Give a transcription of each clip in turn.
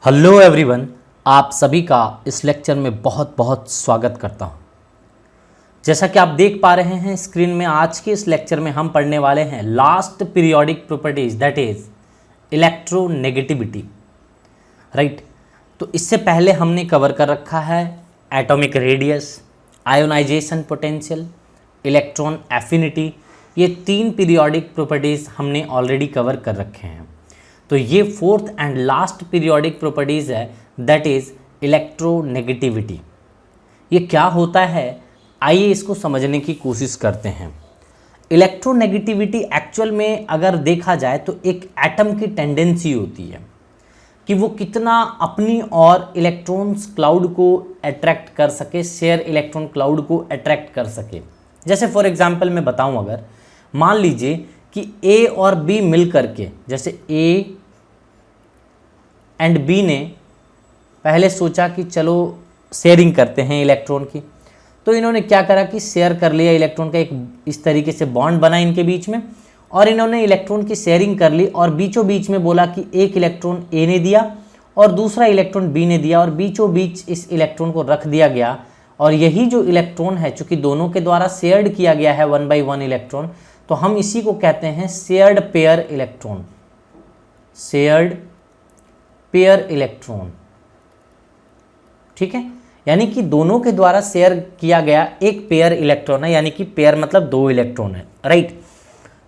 Hello everyone, आप सभी का इस लेक्चर में बहुत बहुत स्वागत करता हूं। जैसा कि आप देख पा रहे हैं स्क्रीन में, आज के इस लेक्चर में हम पढ़ने वाले हैं last periodic properties, that is electronegativity. Right, तो इससे पहले हमने कवर कर रखा है atomic radius, ionization potential, electron affinity. ये 3 पीरियोडिक प्रॉपर्टीज हमने ऑलरेडी कवर कर रखे हैं। तो ये 4th and last periodic properties है, दैट इज इलेक्ट्रोनेगेटिविटी। ये क्या होता है, आइए इसको समझने की कोशिश करते हैं। इलेक्ट्रोनेगेटिविटी एक्चुअल में अगर देखा जाए तो एक एटम की टेंडेंसी होती है कि वो कितना अपनी और इलेक्ट्रॉन्स क्लाउड को अट्रैक्ट कर सके, शेयर इलेक्ट्रॉन क्लाउड को अट्रैक्ट कर सके। जैसे फॉर एग्जांपल मैं बताऊं, अगर मान लीजिए कि ए और बी मिल करके, जैसे ए एंड बी ने पहले सोचा कि चलो शेयरिंग करते हैं इलेक्ट्रॉन की, तो इन्होंने क्या करा कि शेयर कर लिया इलेक्ट्रॉन का, एक इस तरीके से बॉन्ड बना इनके बीच में, और इन्होंने इलेक्ट्रॉन की शेयरिंग कर ली और बीचों बीच में बोला कि एक इलेक्ट्रॉन ए ने दिया और दूसरा इलेक्ट्रॉन बी ने दिया, और बीचों बीच इस इलेक्ट्रॉन को रख दिया गया। और यही जो इलेक्ट्रॉन है, चूंकि दोनों के द्वारा शेयर्ड किया गया है 1 by 1 इलेक्ट्रॉन, तो हम इसी को कहते हैं shared pair electron, shared pair electron. ठीक है, यानी कि दोनों के द्वारा शेयर किया गया एक पेयर इलेक्ट्रॉन है, यानी कि पेयर मतलब 2 इलेक्ट्रॉन है। राइट,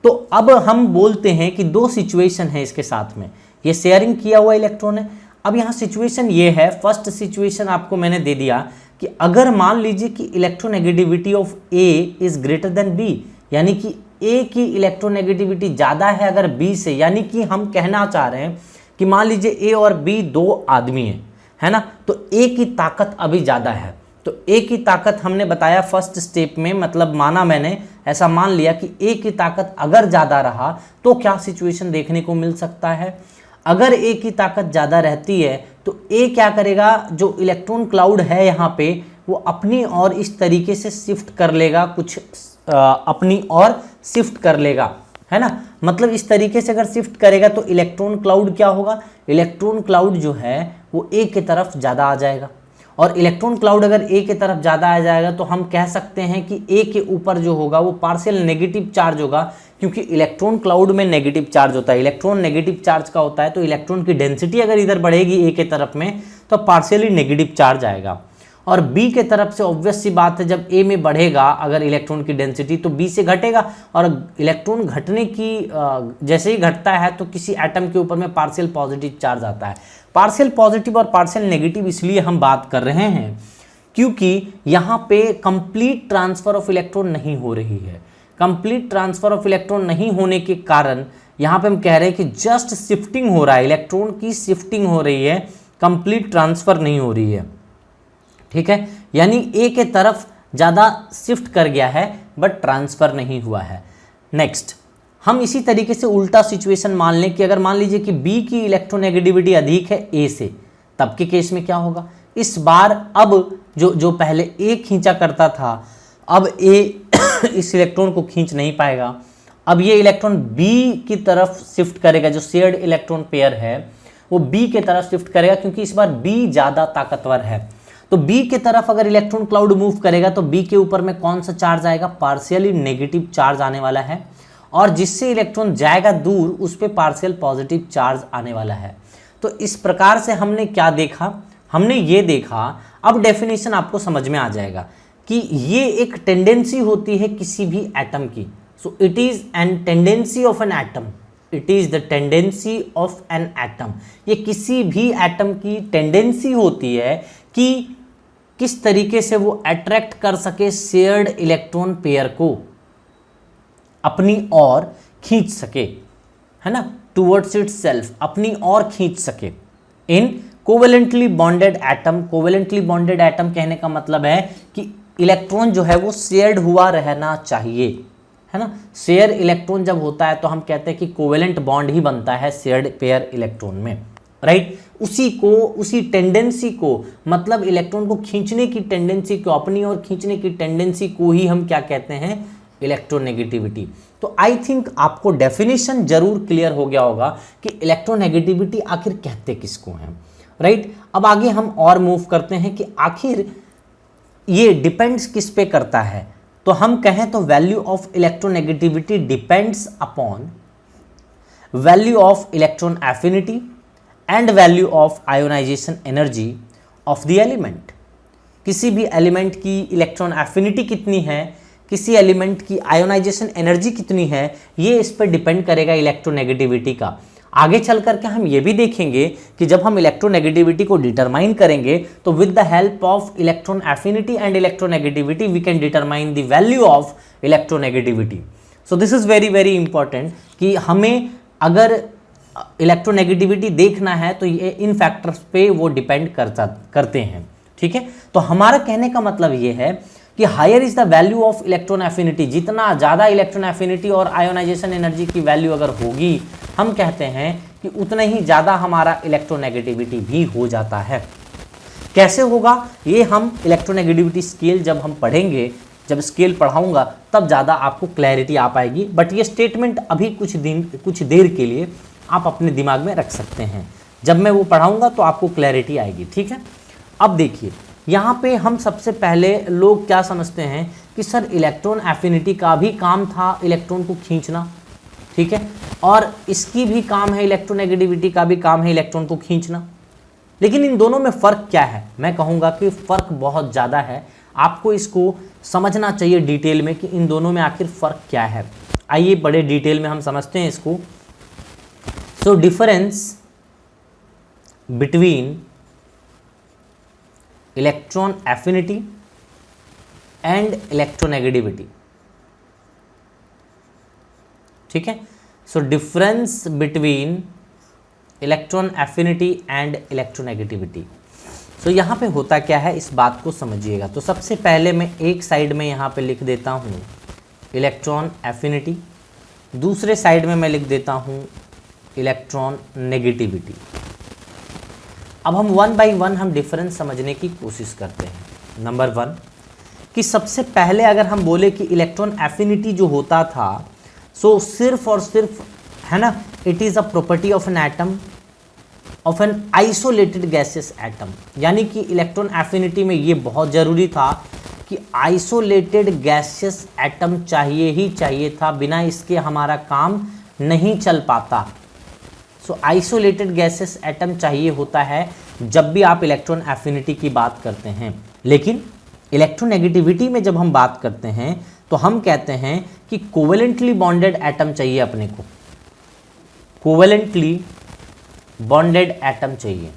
तो अब हम बोलते हैं कि 2 सिचुएशन है इसके साथ में, ये शेयरिंग किया हुआ इलेक्ट्रॉन है। अब यहाँ सिचुएशन ये है, फर्स्ट सिचुएशन आपको मैंने दे दिया कि अगर मान लीजिए कि electronegativity of A is greater than B, यानी कि ए की इलेक्ट्रोनेगेटिविटी ज़्यादा है अगर बी से, यानी कि हम कहना चाह रहे हैं कि मान लीजिए ए और बी 2 आदमी हैं, है ना, तो ए की ताकत अभी ज़्यादा है। तो ए की ताकत हमने बताया फर्स्ट स्टेप में, मतलब माना मैंने, ऐसा मान लिया कि ए की ताकत अगर ज़्यादा रहा तो क्या सिचुएशन देखने को मिल सकता है। अगर ए की ताकत ज़्यादा रहती है तो ए क्या करेगा, जो इलेक्ट्रॉन क्लाउड है यहाँ पे, वो अपनी और इस तरीके से शिफ्ट कर लेगा, कुछ अपनी और शिफ्ट कर लेगा, है ना। मतलब इस तरीके से अगर शिफ्ट करेगा तो इलेक्ट्रॉन क्लाउड क्या होगा, इलेक्ट्रॉन क्लाउड जो है वो ए की तरफ ज़्यादा आ जाएगा। और इलेक्ट्रॉन क्लाउड अगर ए की तरफ ज़्यादा आ जाएगा तो हम कह सकते हैं कि ए के ऊपर जो होगा वो पार्शियल नेगेटिव चार्ज होगा, क्योंकि इलेक्ट्रॉन क्लाउड में नेगेटिव चार्ज होता है। इलेक्ट्रॉन नेगेटिव चार्ज का होता है, तो इलेक्ट्रॉन की डेंसिटी अगर इधर बढ़ेगी ए के तरफ में तो पार्शियली नेगेटिव चार्ज आएगा। और बी के तरफ से ऑब्वियस सी बात है, जब ए में बढ़ेगा अगर इलेक्ट्रॉन की डेंसिटी तो बी से घटेगा, और इलेक्ट्रॉन घटने की जैसे ही घटता है तो किसी एटम के ऊपर में पार्शियल पॉजिटिव चार्ज आता है। पार्शियल पॉजिटिव और पार्शियल नेगेटिव इसलिए हम बात कर रहे हैं क्योंकि यहाँ पे कंप्लीट ट्रांसफर ऑफ इलेक्ट्रॉन नहीं हो रही है। कंप्लीट ट्रांसफर ऑफ इलेक्ट्रॉन नहीं होने के कारण यहाँ पे हम कह रहे हैं कि जस्ट शिफ्टिंग हो रहा है, इलेक्ट्रॉन की शिफ्टिंग हो रही है, कंप्लीट ट्रांसफर नहीं हो रही है। ठीक है, यानी ए के तरफ ज़्यादा शिफ्ट कर गया है बट ट्रांसफ़र नहीं हुआ है। नेक्स्ट, हम इसी तरीके से उल्टा सिचुएशन मान लें कि अगर मान लीजिए कि बी की इलेक्ट्रोनेगेटिविटी अधिक है ए से, तब के केस में क्या होगा, इस बार अब जो पहले ए खींचा करता था, अब ए इस इलेक्ट्रॉन को खींच नहीं पाएगा। अब ये इलेक्ट्रॉन बी की तरफ शिफ्ट करेगा, जो शेयर्ड इलेक्ट्रॉन पेयर है वो बी के तरफ शिफ्ट करेगा, क्योंकि इस बार बी ज़्यादा ताकतवर है। तो बी के तरफ अगर इलेक्ट्रॉन क्लाउड मूव करेगा तो बी के ऊपर में कौन सा चार्ज आएगा, पार्शियली नेगेटिव चार्ज आने वाला है, और जिससे इलेक्ट्रॉन जाएगा दूर उस पर पार्शियल पॉजिटिव चार्ज आने वाला है। तो इस प्रकार से हमने क्या देखा, हमने ये देखा, अब डेफिनेशन आपको समझ में आ जाएगा कि ये एक टेंडेंसी होती है किसी भी एटम की। So it is an tendency of an atom, it is the tendency of an atom. ये किसी भी एटम की टेंडेंसी होती है कि किस तरीके से वो अट्रैक्ट कर सके शेयर्ड इलेक्ट्रॉन पेयर को, अपनी ओर खींच सके, है ना, टुवर्ड्स इटसेल्फ, अपनी ओर खींच सके in covalently bonded atom. Covalently bonded atom कहने का मतलब है कि इलेक्ट्रॉन जो है वो शेयर्ड हुआ रहना चाहिए, है ना। शेयर इलेक्ट्रॉन जब होता है तो हम कहते हैं कि कोवेलेंट बॉन्ड ही बनता है शेयर्ड पेयर इलेक्ट्रॉन में। राइट, उसी टेंडेंसी को, मतलब इलेक्ट्रॉन को खींचने की टेंडेंसी को, अपनी ओर खींचने की टेंडेंसी को ही हम क्या कहते हैं, इलेक्ट्रोनेगेटिविटी। तो आई थिंक आपको डेफिनेशन जरूर क्लियर हो गया होगा कि इलेक्ट्रोनेगेटिविटी आखिर कहते किसको हैं। राइट। अब आगे हम और मूव करते हैं कि आखिर ये डिपेंड्स किस पे करता है। तो हम कहें तो value of electronegativity depends upon value of electron affinity and value of ionisation energy of the element. किसी भी एलिमेंट की इलेक्ट्रॉन एफिनिटी कितनी है, किसी एलिमेंट की आयोनाइजेशन एनर्जी कितनी है, ये इस पर डिपेंड करेगा इलेक्ट्रोनेगेटिविटी का। आगे चल करके हम ये भी देखेंगे कि जब हम इलेक्ट्रोनेगेटिविटी को डिटरमाइन करेंगे तो with the help of electron affinity and electronegativity we can determine the value of electronegativity. So this is very very important कि हमें अगर इलेक्ट्रोनेगेटिविटी देखना है तो ये इन फैक्टर्स पे वो डिपेंड करते हैं, ठीक है। तो हमारा कहने का मतलब ये है कि higher is the value of electron affinity, जितना ज़्यादा इलेक्ट्रॉन एफिनिटी और आयोनाइजेशन एनर्जी की वैल्यू अगर होगी, हम कहते हैं कि उतना ही ज़्यादा हमारा इलेक्ट्रोनेगेटिविटी भी हो जाता है। कैसे होगा ये हम इलेक्ट्रोनेगेटिविटी स्केल जब हम पढ़ेंगे, जब स्केल पढ़ाऊंगा तब ज़्यादा आपको क्लैरिटी आ पाएगी। बट ये स्टेटमेंट अभी कुछ देर के लिए आप अपने दिमाग में रख सकते हैं, जब मैं वो पढ़ाऊंगा तो आपको क्लैरिटी आएगी, ठीक है। अब देखिए यहाँ पे हम सबसे पहले लोग क्या समझते हैं कि सर इलेक्ट्रॉन एफिनिटी का भी काम था इलेक्ट्रॉन को खींचना, ठीक है, और इसकी भी काम है, इलेक्ट्रोनेगेटिविटी का भी काम है इलेक्ट्रॉन को खींचना। लेकिन इन दोनों में फ़र्क क्या है? मैं कहूँगा कि फ़र्क बहुत ज़्यादा है। आपको इसको समझना चाहिए डिटेल में कि इन दोनों में आखिर फ़र्क क्या है। आइए बड़े डिटेल में हम समझते हैं इसको। So difference between electron affinity and electronegativity, ठीक है। So difference between electron affinity and electronegativity. So यहाँ पे होता क्या है इस बात को समझिएगा। तो सबसे पहले मैं एक साइड में यहाँ पे लिख देता हूँ इलेक्ट्रॉन एफिनिटी, दूसरे साइड में मैं लिख देता हूँ इलेक्ट्रॉन नेगेटिविटी। अब हम वन बाय वन हम डिफरेंस समझने की कोशिश करते हैं। नंबर वन कि सबसे पहले अगर हम बोले कि इलेक्ट्रॉन एफिनिटी जो होता था, सो सिर्फ और सिर्फ है ना, it is a property of an atom of an isolated gases atom. यानी कि इलेक्ट्रॉन एफिनिटी में ये बहुत ज़रूरी था कि आइसोलेटेड गैसेस एटम चाहिए ही चाहिए था, बिना इसके हमारा काम नहीं चल पाता। सो आइसोलेटेड गैसेस एटम चाहिए होता है जब भी आप इलेक्ट्रॉन एफिनिटी की बात करते हैं। लेकिन इलेक्ट्रोनेगेटिविटी में जब हम बात करते हैं तो हम कहते हैं कि कोवेलेंटली बॉन्डेड एटम चाहिए अपने को, कोवेलेंटली बॉन्डेड एटम चाहिए,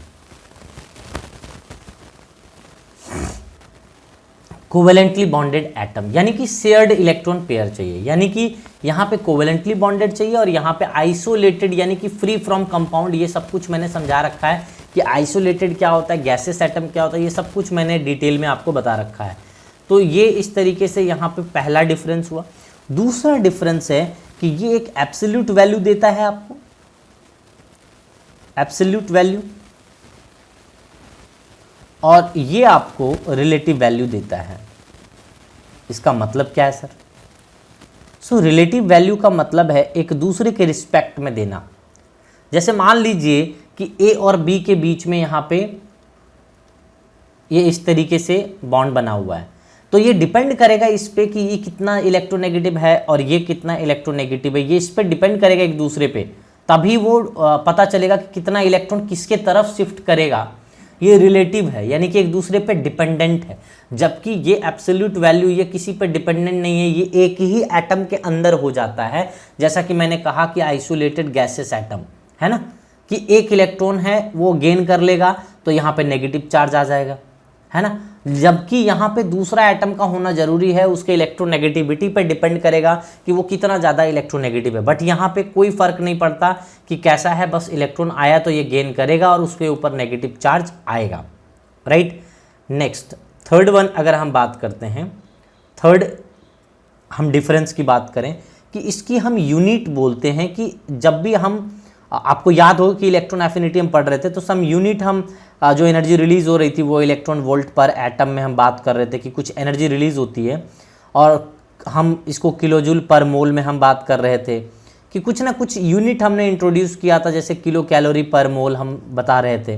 कोवेलेंटली बॉन्डेड एटम यानी कि शेयर्ड इलेक्ट्रॉन पेयर चाहिए। यानी कि यहाँ पे कोवेलेंटली बॉन्डेड चाहिए और यहाँ पे आइसोलेटेड यानी कि फ्री फ्रॉम कंपाउंड। ये सब कुछ मैंने समझा रखा है कि आइसोलेटेड क्या होता है, गैसेस एटम क्या होता है, ये सब कुछ मैंने डिटेल में आपको बता रखा है। तो ये इस तरीके से यहाँ पे पहला डिफरेंस हुआ। दूसरा डिफरेंस है कि ये एक एब्सोल्यूट वैल्यू देता है आपको, एब्सोल्यूट वैल्यू, और ये आपको रिलेटिव वैल्यू देता है। इसका मतलब क्या है सर? सो रिलेटिव वैल्यू का मतलब है एक दूसरे के रिस्पेक्ट में देना। जैसे मान लीजिए कि ए और बी के बीच में यहाँ पे ये इस तरीके से बॉन्ड बना हुआ है, तो ये डिपेंड करेगा इस पे कि ये कितना इलेक्ट्रोनेगेटिव है और ये कितना इलेक्ट्रोनेगेटिव है। ये इस पे डिपेंड करेगा एक दूसरे पे, तभी वो पता चलेगा कि कितना इलेक्ट्रॉन किसके तरफ शिफ्ट करेगा। ये रिलेटिव है यानी कि एक दूसरे पे डिपेंडेंट है, जबकि ये एब्सोल्यूट वैल्यू ये किसी पे डिपेंडेंट नहीं है, ये एक ही एटम के अंदर हो जाता है। जैसा कि मैंने कहा कि आइसोलेटेड गैसेस एटम है ना, कि एक इलेक्ट्रॉन है वो गेन कर लेगा तो यहाँ पे नेगेटिव चार्ज आ जाएगा, है ना, जबकि यहाँ पे दूसरा एटम का होना जरूरी है, उसके इलेक्ट्रोनेगेटिविटी पे डिपेंड करेगा कि वो कितना ज़्यादा इलेक्ट्रोनेगेटिव है। बट यहाँ पे कोई फ़र्क नहीं पड़ता कि कैसा है, बस इलेक्ट्रॉन आया तो ये गेन करेगा और उसके ऊपर नेगेटिव चार्ज आएगा, राइट। नेक्स्ट थर्ड वन अगर हम बात करते हैं, थर्ड हम डिफरेंस की बात करें कि इसकी हम यूनिट बोलते हैं कि जब भी हम, आपको याद हो कि इलेक्ट्रॉन एफिनिटी हम पढ़ रहे थे तो सम यूनिट हम जो एनर्जी रिलीज़ हो रही थी वो इलेक्ट्रॉन वोल्ट पर एटम में हम बात कर रहे थे कि कुछ एनर्जी रिलीज़ होती है, और हम इसको किलोजूल पर मोल में हम बात कर रहे थे कि कुछ ना कुछ यूनिट हमने इंट्रोड्यूस किया था, जैसे किलो कैलोरी पर मोल हम बता रहे थे,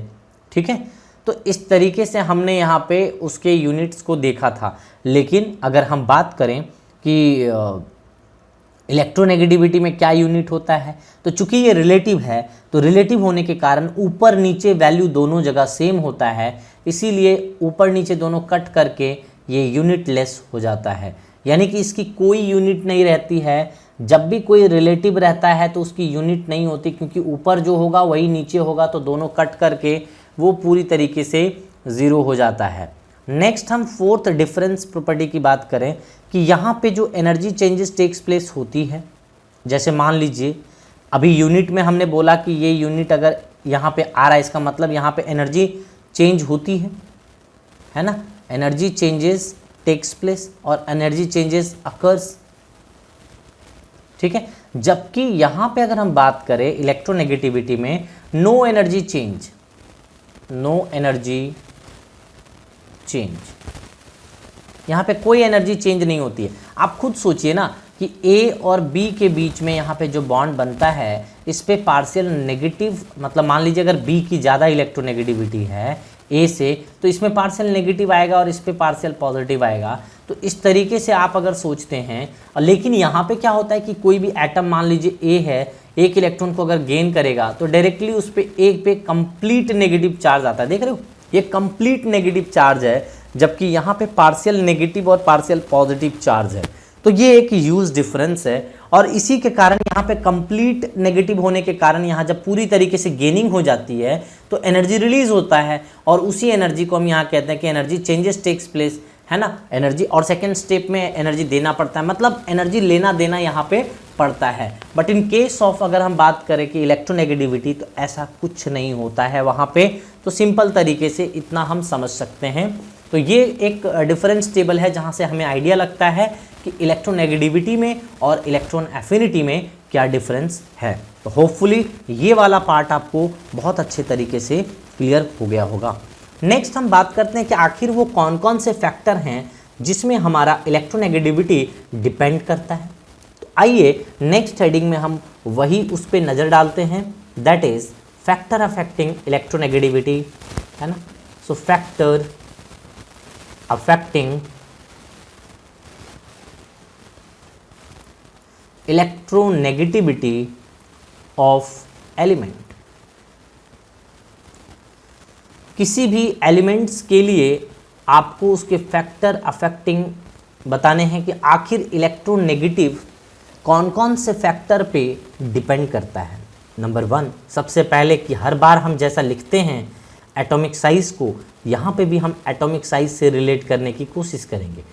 ठीक है। तो इस तरीके से हमने यहाँ पे उसके यूनिट्स को देखा था। लेकिन अगर हम बात करें कि इलेक्ट्रोनेगेटिविटी में क्या यूनिट होता है, तो चूंकि ये रिलेटिव है तो रिलेटिव होने के कारण ऊपर नीचे वैल्यू दोनों जगह सेम होता है, इसीलिए ऊपर नीचे दोनों कट करके ये यूनिट लेस हो जाता है, यानी कि इसकी कोई यूनिट नहीं रहती है। जब भी कोई रिलेटिव रहता है तो उसकी यूनिट नहीं होती, क्योंकि ऊपर जो होगा वही नीचे होगा, तो दोनों कट करके वो पूरी तरीके से ज़ीरो हो जाता है। नेक्स्ट हम फोर्थ डिफरेंस प्रॉपर्टी की बात करें कि यहाँ पे जो एनर्जी चेंजेस टेक्स प्लेस होती है, जैसे मान लीजिए अभी यूनिट में हमने बोला कि ये यूनिट अगर यहाँ पे आ रहा है, इसका मतलब यहाँ पे एनर्जी चेंज होती है ना, एनर्जी चेंजेस टेक्स प्लेस और एनर्जी चेंजेस अकर्स, ठीक है। जबकि यहाँ पे अगर हम बात करें इलेक्ट्रोनेगेटिविटी में, no energy change, no energy change, यहाँ पे कोई एनर्जी चेंज नहीं होती है। आप खुद सोचिए ना कि A और B के बीच में यहाँ पे जो बॉन्ड बनता है, इस पे पार्शियल नेगेटिव, मतलब मान लीजिए अगर B की ज़्यादा इलेक्ट्रोनेगेटिविटी है A से, तो इसमें पार्शियल नेगेटिव आएगा और इस पे पार्शियल पॉजिटिव आएगा। तो इस तरीके से आप अगर सोचते हैं, लेकिन यहाँ पे क्या होता है कि कोई भी एटम मान लीजिए A है, एक इलेक्ट्रॉन को अगर गेन करेगा तो डायरेक्टली उस पर एक पे कंप्लीट नेगेटिव चार्ज आता है, देख रहे हो, ये कंप्लीट नेगेटिव चार्ज है, जबकि यहाँ पे पार्शियल नेगेटिव और पार्शियल पॉजिटिव चार्ज है। तो ये एक ह्यूज डिफरेंस है, और इसी के कारण यहाँ पे कंप्लीट नेगेटिव होने के कारण यहाँ जब पूरी तरीके से गेनिंग हो जाती है तो एनर्जी रिलीज होता है, और उसी एनर्जी को हम यहाँ कहते हैं कि एनर्जी चेंजेस टेक्स प्लेस, है ना, एनर्जी। और सेकेंड स्टेप में एनर्जी देना पड़ता है, मतलब एनर्जी लेना देना यहाँ पे पड़ता है। बट इन केस ऑफ अगर हम बात करें कि इलेक्ट्रोनेगेटिविटी, तो ऐसा कुछ नहीं होता है वहाँ पे। तो सिंपल तरीके से इतना हम समझ सकते हैं। तो ये एक डिफरेंस टेबल है जहाँ से हमें आइडिया लगता है कि इलेक्ट्रोनेगेटिविटी में और इलेक्ट्रॉन एफिनिटी में क्या डिफरेंस है। तो होपफुली ये वाला पार्ट आपको बहुत अच्छे तरीके से क्लियर हो गया होगा। नेक्स्ट हम बात करते हैं कि आखिर वो कौन कौन से फैक्टर हैं जिसमें हमारा इलेक्ट्रोनेगेटिविटी डिपेंड करता है। तो आइए नेक्स्ट हेडिंग में हम वही उस पर नज़र डालते हैं, that is factor affecting electronegativity, है ना। So factor affecting electronegativity of element. किसी भी एलिमेंट्स के लिए आपको उसके फैक्टर अफेक्टिंग बताने हैं कि आखिर इलेक्ट्रोनेगेटिव कौन कौन से फैक्टर पे डिपेंड करता है। नंबर 1, सबसे पहले कि हर बार हम जैसा लिखते हैं एटॉमिक साइज को, यहाँ पे भी हम एटॉमिक साइज से रिलेट करने की कोशिश करेंगे।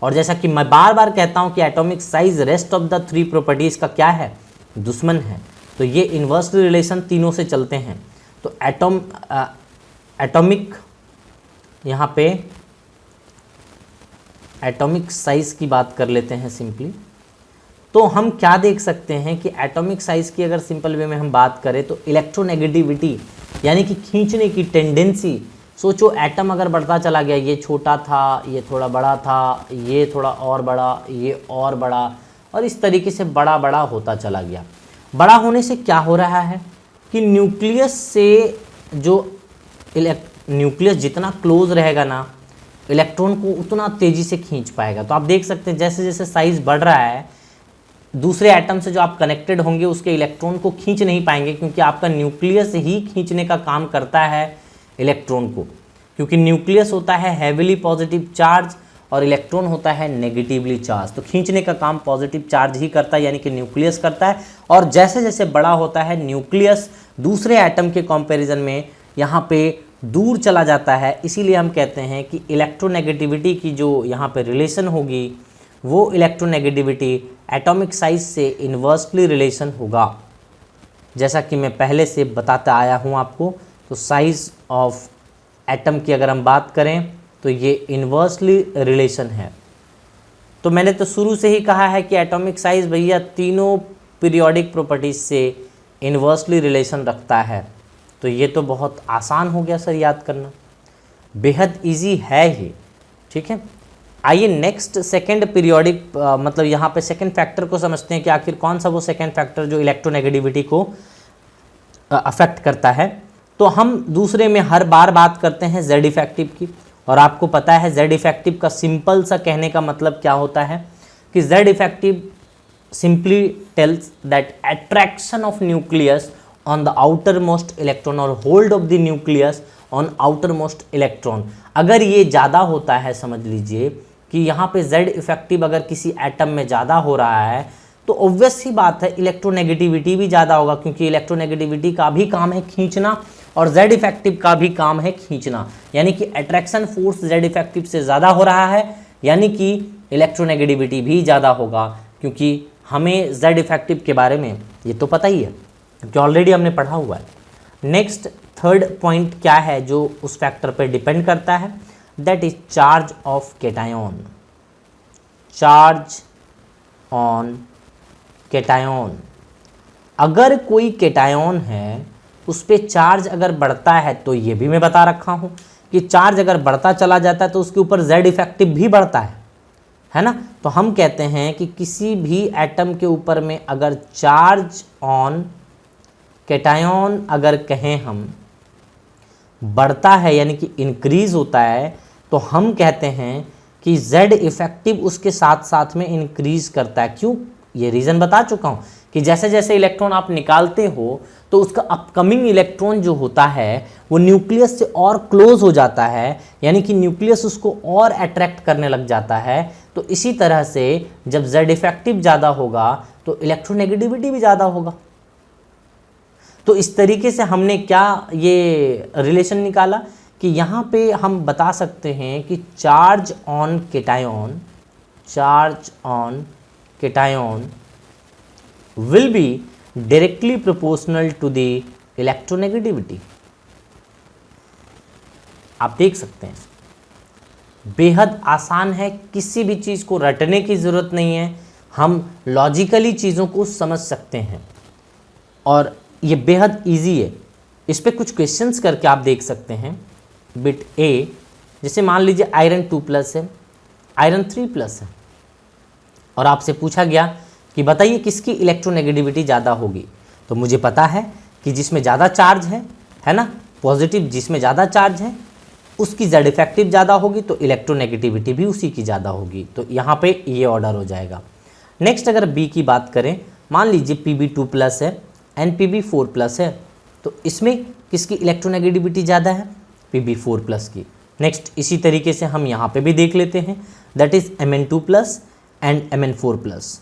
और जैसा कि मैं बार बार कहता हूँ कि atomic size rest of the 3 properties का क्या है, दुश्मन है। तो ये इन्वर्सली रिलेशन तीनों से चलते हैं। तो एटॉमिक यहाँ पे एटॉमिक साइज की बात कर लेते हैं सिंपली। तो हम क्या देख सकते हैं कि एटॉमिक साइज की अगर सिंपल वे में हम बात करें तो इलेक्ट्रोनेगेटिविटी यानी कि खींचने की टेंडेंसी, सोचो एटम अगर बढ़ता चला गया, ये छोटा था, ये थोड़ा बड़ा था, ये थोड़ा और बड़ा, ये और बड़ा, और इस तरीके से बड़ा बड़ा होता चला गया। बड़ा होने से क्या हो रहा है कि न्यूक्लियस से जो न्यूक्लियस जितना क्लोज रहेगा ना, इलेक्ट्रॉन को उतना तेज़ी से खींच पाएगा। तो आप देख सकते हैं जैसे जैसे साइज़ बढ़ रहा है, दूसरे एटम से जो आप कनेक्टेड होंगे उसके इलेक्ट्रॉन को खींच नहीं पाएंगे, क्योंकि आपका न्यूक्लियस ही खींचने का काम करता है इलेक्ट्रॉन को, क्योंकि न्यूक्लियस होता है हैवीली पॉजिटिव चार्ज और इलेक्ट्रॉन होता है नेगेटिवली चार्ज। तो खींचने का काम पॉजिटिव चार्ज ही करता है, यानी कि न्यूक्लियस करता है। और जैसे जैसे बड़ा होता है न्यूक्लियस दूसरे एटम के कंपैरिजन में यहाँ पे दूर चला जाता है। इसीलिए हम कहते हैं कि इलेक्ट्रोनेगेटिविटी की जो यहाँ पे रिलेशन होगी वो इलेक्ट्रोनेगेटिविटी एटॉमिक साइज से इन्वर्सली रिलेशन होगा, जैसा कि मैं पहले से बताता आया हूँ आपको। तो साइज ऑफ एटम की अगर हम बात करें तो ये इन्वर्सली रिलेशन है। तो मैंने तो शुरू से ही कहा है कि एटॉमिक साइज भैया तीनों पीरियोडिक प्रॉपर्टीज से इन्वर्सली रिलेशन रखता है। तो ये तो बहुत आसान हो गया सर याद करना, बेहद इजी है ये, ठीक है। आइए नेक्स्ट सेकंड पीरियोडिक मतलब यहाँ पे सेकंड फैक्टर को समझते हैं कि आखिर कौन सा वो सेकंड फैक्टर जो इलेक्ट्रोनेगेटिविटी को अफेक्ट करता है। तो हम दूसरे में हर बार बात करते हैं Z इफेक्टिव की, और आपको पता है Z इफेक्टिव का सिंपल सा कहने का मतलब क्या होता है कि Z effective simply tells that attraction of nucleus on the outer most electron और hold of the nucleus on outer most electron. अगर ये ज़्यादा होता है, समझ लीजिए कि यहाँ पे Z इफेक्टिव अगर किसी एटम में ज़्यादा हो रहा है तो ऑब्वियस ही बात है इलेक्ट्रोनेगेटिविटी भी ज़्यादा होगा, क्योंकि इलेक्ट्रोनेगेटिविटी का भी काम है खींचना और Z इफेक्टिव का भी काम है खींचना, यानी कि अट्रैक्शन फोर्स Z इफेक्टिव से ज़्यादा हो रहा है, यानी कि इलेक्ट्रोनेगेटिविटी भी ज़्यादा होगा, क्योंकि हमें Z इफेक्टिव के बारे में ये तो पता ही है क्योंकि ऑलरेडी हमने पढ़ा हुआ है। नेक्स्ट थर्ड पॉइंट क्या है जो उस फैक्टर पर डिपेंड करता है, that is charge of cation. Charge on cation, अगर कोई केटायन है उस पर चार्ज अगर बढ़ता है, तो ये भी मैं बता रखा हूँ कि चार्ज अगर बढ़ता चला जाता है तो उसके ऊपर Z इफेक्टिव भी बढ़ता है ना। तो हम कहते हैं कि किसी भी एटम के ऊपर में अगर चार्ज ऑन केटायन अगर कहें हम बढ़ता है, यानी कि इंक्रीज होता है, तो हम कहते हैं कि Z इफेक्टिव उसके साथ साथ में इंक्रीज करता है। क्यों? ये रीज़न बता चुका हूँ कि जैसे जैसे इलेक्ट्रॉन आप निकालते हो तो उसका अपकमिंग इलेक्ट्रॉन जो होता है वो न्यूक्लियस से और क्लोज हो जाता है, यानी कि न्यूक्लियस उसको और अट्रैक्ट करने लग जाता है। तो इसी तरह से जब Z इफेक्टिव ज़्यादा होगा तो इलेक्ट्रोनेगेटिविटी भी ज़्यादा होगा। तो इस तरीके से हमने क्या ये रिलेशन निकाला कि यहाँ पे हम बता सकते हैं कि charge on cation will be directly proportional to the electronegativity. आप देख सकते हैं बेहद आसान है, किसी भी चीज़ को रटने की ज़रूरत नहीं है, हम लॉजिकली चीज़ों को समझ सकते हैं और ये बेहद इजी है। इस पे कुछ क्वेश्चंस करके आप देख सकते हैं। बिट ए, जैसे मान लीजिए आयरन 2+ है, आयरन 3+ है, और आपसे पूछा गया कि बताइए किसकी इलेक्ट्रोनेगेटिविटी ज़्यादा होगी। तो मुझे पता है कि जिसमें ज़्यादा चार्ज है ना, पॉजिटिव जिसमें ज़्यादा चार्ज है उसकी Z इफेक्टिव ज़्यादा होगी, तो इलेक्ट्रोनेगेटिविटी भी उसी की ज़्यादा होगी। तो यहाँ पे ये ऑर्डर हो जाएगा। नेक्स्ट अगर बी की बात करें, मान लीजिए Pb2+ है एंड Pb4+ है, तो इसमें किसकी इलेक्ट्रोनेगेटिविटी ज़्यादा है? Pb4+ की। नेक्स्ट इसी तरीके से हम यहाँ पे भी देख लेते हैं, that is Mn2+ and Mn4+।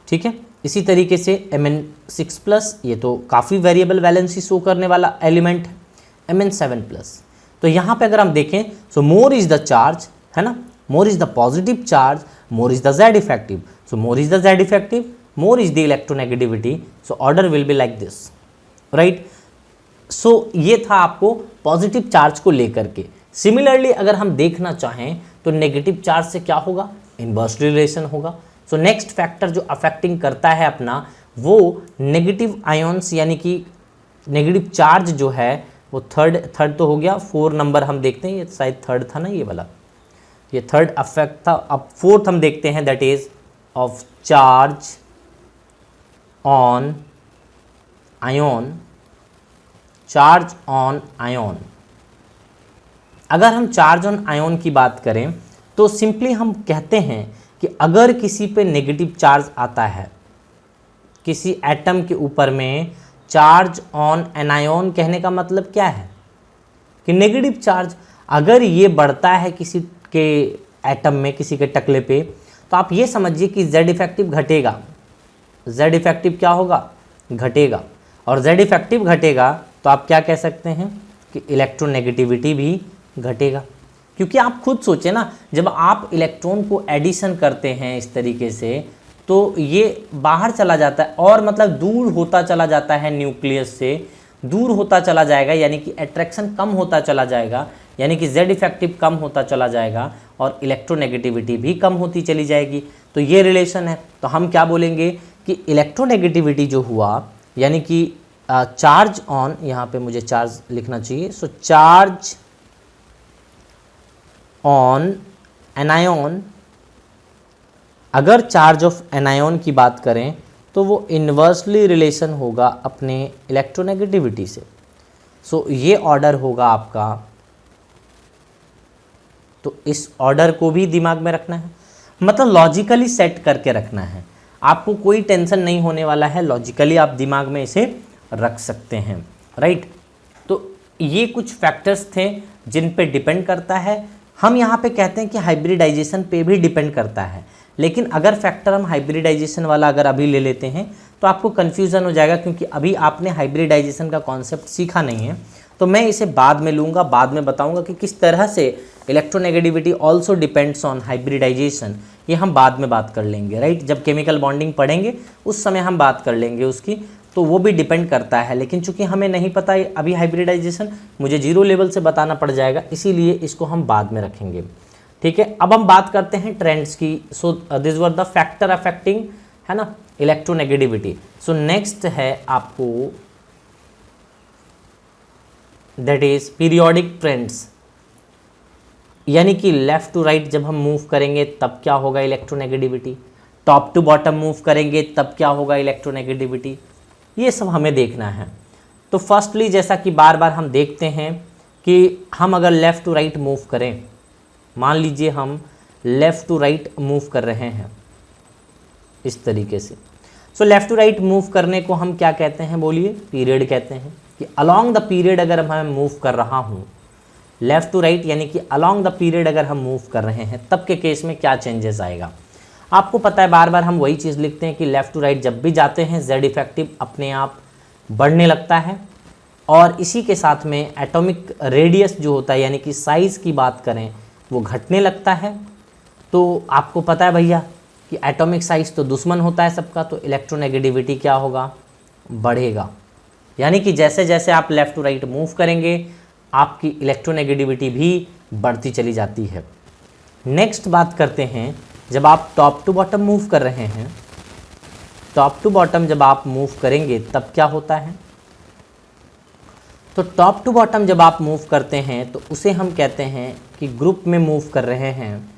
ठीक है, इसी तरीके से Mn6+, ये तो काफ़ी वेरिएबल वैलेंसी शो करने वाला एलिमेंट है, Mn7+। तो यहाँ पे अगर हम देखें, सो मोर इज़ द चार्ज, है ना, मोर is the positive charge, more is the Z effective, so more is the Z effective, more is the electronegativity, so order will be like this, right? so ये था आपको पॉजिटिव चार्ज को लेकर के। Similarly अगर हम देखना चाहें तो नेगेटिव चार्ज से क्या होगा? इनवर्स रिलेशन होगा। सो नेक्स्ट फैक्टर जो अफेक्टिंग करता है अपना वो नेगेटिव आयंस, यानी कि नेगेटिव चार्ज जो है वो थर्ड तो हो गया, 4 नंबर हम देखते हैं, ये शायद थर्ड था ना, ये वाला, ये थर्ड अफेक्ट था। अब फोर्थ हम देखते हैं, that is of charge on ion. Charge on ion, अगर हम चार्ज ऑन आयन की बात करें तो सिंपली हम कहते हैं कि अगर किसी पे नेगेटिव चार्ज आता है, किसी एटम के ऊपर में चार्ज ऑन एन आयन, कहने का मतलब क्या है कि नेगेटिव चार्ज अगर ये बढ़ता है किसी के एटम में, किसी के टकले पे, तो आप ये समझिए कि Z इफेक्टिव घटेगा। Z इफेक्टिव क्या होगा? घटेगा। और Z इफेक्टिव घटेगा तो आप क्या कह सकते हैं कि इलेक्ट्रोनेगेटिविटी भी घटेगा। क्योंकि आप खुद सोचें ना, जब आप इलेक्ट्रॉन को एडिशन करते हैं इस तरीके से तो ये बाहर चला जाता है और मतलब दूर होता चला जाता है, न्यूक्लियस से दूर होता चला जाएगा, यानी कि अट्रैक्शन कम होता चला जाएगा, यानी कि Z इफेक्टिव कम होता चला जाएगा और इलेक्ट्रोनेगेटिविटी भी कम होती चली जाएगी। तो ये रिलेशन है। तो हम क्या बोलेंगे कि इलेक्ट्रोनेगेटिविटी जो हुआ, यानी कि चार्ज ऑन, यहाँ पे मुझे चार्ज लिखना चाहिए, सो चार्ज ऑन एनायन, अगर चार्ज ऑफ एनायन की बात करें तो वो इन्वर्सली रिलेशन होगा अपने इलेक्ट्रोनेगेटिविटी से। सो ये ऑर्डर होगा आपका, तो इस ऑर्डर को भी दिमाग में रखना है, मतलब लॉजिकली सेट करके रखना है, आपको कोई टेंशन नहीं होने वाला है, लॉजिकली आप दिमाग में इसे रख सकते हैं, राइट। तो ये कुछ फैक्टर्स थे जिन पे डिपेंड करता है। हम यहाँ पे कहते हैं कि हाइब्रिडाइजेशन पे भी डिपेंड करता है, लेकिन अगर फैक्टर हम हाइब्रिडाइजेशन वाला अगर अभी ले लेते हैं तो आपको कन्फ्यूज़न हो जाएगा, क्योंकि अभी आपने हाइब्रिडाइजेशन का कॉन्सेप्ट सीखा नहीं है। तो मैं इसे बाद में लूँगा, बाद में बताऊँगा कि किस तरह से electronegativity also depends on hybridization, ये हम बाद में बात कर लेंगे, राइट। जब केमिकल बॉन्डिंग पढ़ेंगे उस समय हम बात कर लेंगे उसकी, तो वो भी डिपेंड करता है। लेकिन चूंकि हमें नहीं पता है अभी हाइब्रिडाइजेशन, मुझे जीरो लेवल से बताना पड़ जाएगा, इसीलिए इसको हम बाद में रखेंगे, ठीक है। अब हम बात करते हैं ट्रेंड्स की। So this were the factor affecting, है ना, इलेक्ट्रोनेगेटिविटी। सो नेक्स्ट है आपको दैट इज पीरियोडिक ट्रेंड्स, यानी कि लेफ्ट टू राइट जब हम मूव करेंगे तब क्या होगा electronegativity, top to bottom move करेंगे तब क्या होगा इलेक्ट्रोनेगेटिविटी, ये सब हमें देखना है। तो फर्स्टली जैसा कि बार बार हम देखते हैं कि हम अगर लेफ़्ट टू राइट मूव करें, मान लीजिए हम लेफ़्ट टू राइट मूव कर रहे हैं इस तरीके से। सो लेफ़्ट टू राइट मूव करने को हम क्या कहते हैं, बोलिए, पीरियड कहते हैं। कि अलॉन्ग द पीरियड अगर मैं मूव कर रहा हूँ लेफ़्ट टू राइट, यानी कि अलॉन्ग द पीरियड अगर हम मूव कर रहे हैं तब के केस में क्या चेंजेस आएगा। आपको पता है बार बार हम वही चीज़ लिखते हैं कि लेफ़्ट टू राइट जब भी जाते हैं जेड इफेक्टिव अपने आप बढ़ने लगता है, और इसी के साथ में एटॉमिक रेडियस जो होता है, यानी कि साइज़ की बात करें, वो घटने लगता है। तो आपको पता है भैया कि एटॉमिक साइज़ तो दुश्मन होता है सबका, तो इलेक्ट्रोनेगेटिविटी क्या होगा, बढ़ेगा। यानी कि जैसे जैसे आप लेफ़्ट टू राइट मूव करेंगे आपकी इलेक्ट्रोनेगेटिविटी भी बढ़ती चली जाती है। नेक्स्ट बात करते हैं, जब आप टॉप टू बॉटम मूव कर रहे हैं, टॉप टू बॉटम जब आप मूव करेंगे तब क्या होता है। तो टॉप टू बॉटम जब आप मूव करते हैं तो उसे हम कहते हैं कि ग्रुप में मूव कर रहे हैं।